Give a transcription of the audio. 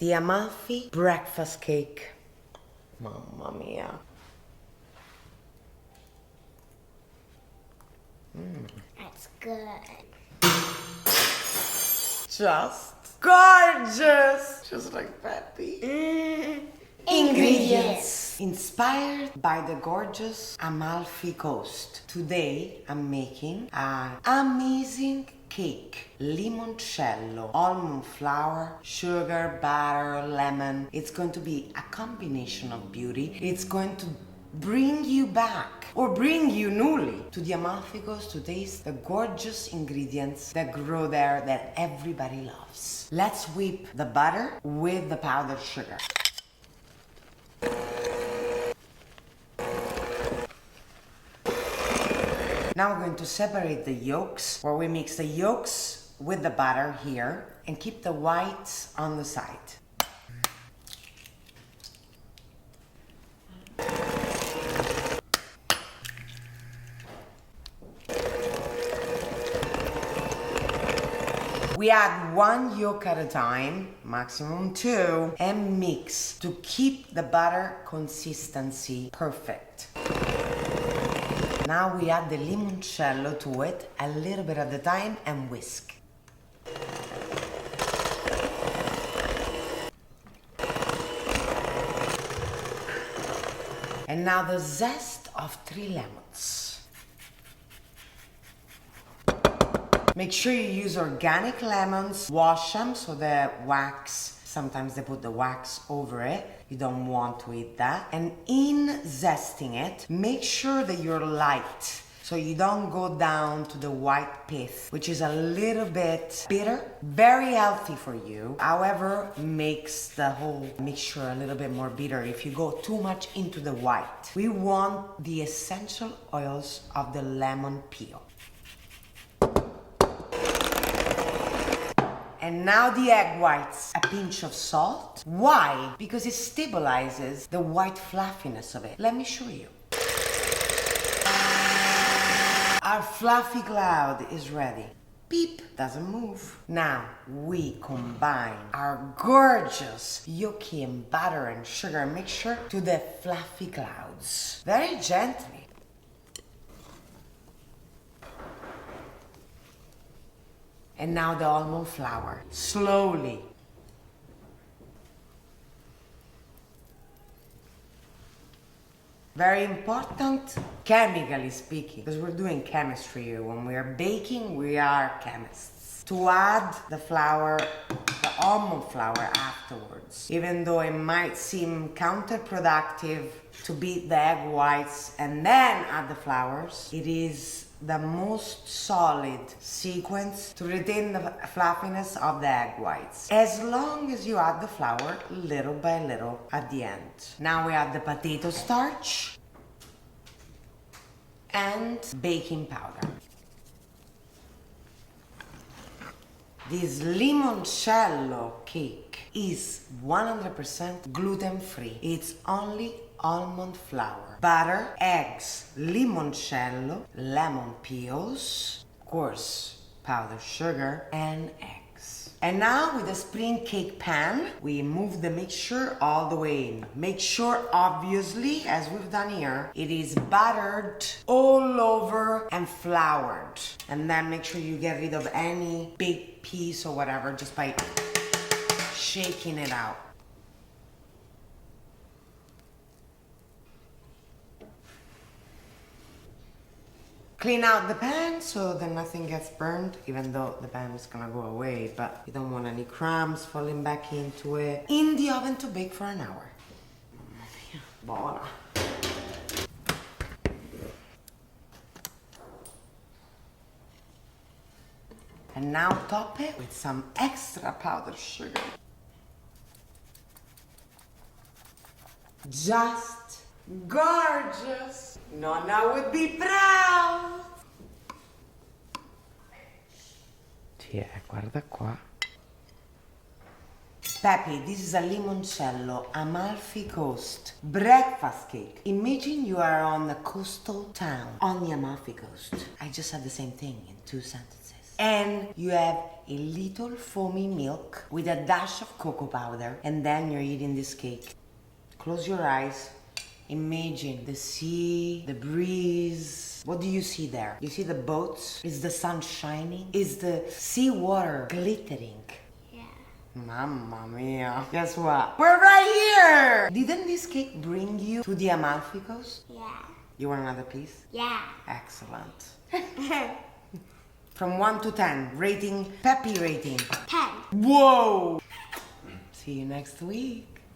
The Amalfi breakfast cake. Mamma mia. That's good. Just gorgeous! Just like Peppy. Ingredients. Inspired by the gorgeous Amalfi Coast. Today I'm making an amazing cake. Limoncello, almond flour, sugar, butter, lemon. It's going to be a combination of beauty. It's going to bring you back or bring you newly to the Amalfi Coast to taste the gorgeous ingredients that grow there that everybody loves. Let's whip the butter with the powdered sugar. Now we're going to separate the yolks, where we mix the yolks with the butter here and keep the whites on the side. We add 1 yolk at a time, maximum 2, and mix to keep the butter consistency perfect. Now we add the limoncello to it, a little bit at a time, and whisk. And now the zest of 3 lemons. Make sure you use organic lemons, wash them so the wax, sometimes they put the wax over it. You don't want to eat that. And in zesting it, make sure that you're light, so you don't go down to the white pith, which is a little bit bitter, very healthy for you. However, makes the whole mixture a little bit more bitter if you go too much into the white. We want the essential oils of the lemon peel. And now the egg whites, a pinch of salt. Why? Because it stabilizes the white fluffiness of it. Let me show you. Our fluffy cloud is ready. Beep, doesn't move. Now we combine our gorgeous yolky and butter and sugar mixture to the fluffy clouds. Very gently. And now the almond flour, slowly. Very important, chemically speaking, because we're doing chemistry here. When we are baking, we are chemists. To add the flour, the almond flour afterwards. Even though it might seem counterproductive to beat the egg whites and then add the flours, it is the most solid sequence to retain the fluffiness of the egg whites, as long as you add the flour little by little at the end. Now we add the potato starch and baking powder. This limoncello cake is 100% gluten-free. It's only almond flour, butter, eggs, limoncello, lemon peels, of course, powdered sugar, and eggs. And now with the spring cake pan, we move the mixture all the way in. Make sure, obviously, as we've done here, it is buttered all over and floured. And then make sure you get rid of any big piece or whatever just by shaking it out. Clean out the pan so that nothing gets burned, even though the pan is gonna go away, but you don't want any crumbs falling back into it. In the oven to bake for an hour. Buona. And now top it with some extra powdered sugar. Just gorgeous. Nonna would be proud. Guarda qua. Peppy, this is a limoncello Amalfi Coast breakfast cake. Imagine you are on a coastal town on the Amalfi Coast. I just said the same thing in 2 sentences. and you have a little foamy milk with a dash of cocoa powder, and then you're eating this cake. Close your eyes. Imagine the sea, the breeze. What do you see there? You see the boats? Is the sun shining? Is the sea water glittering? Yeah. Mamma mia. Guess what? We're right here! Didn't this cake bring you to the Amalfi Coast? Yeah. You want another piece? Yeah. Excellent. From 1 to 10, rating, Peppy rating. 10. Whoa! See you next week.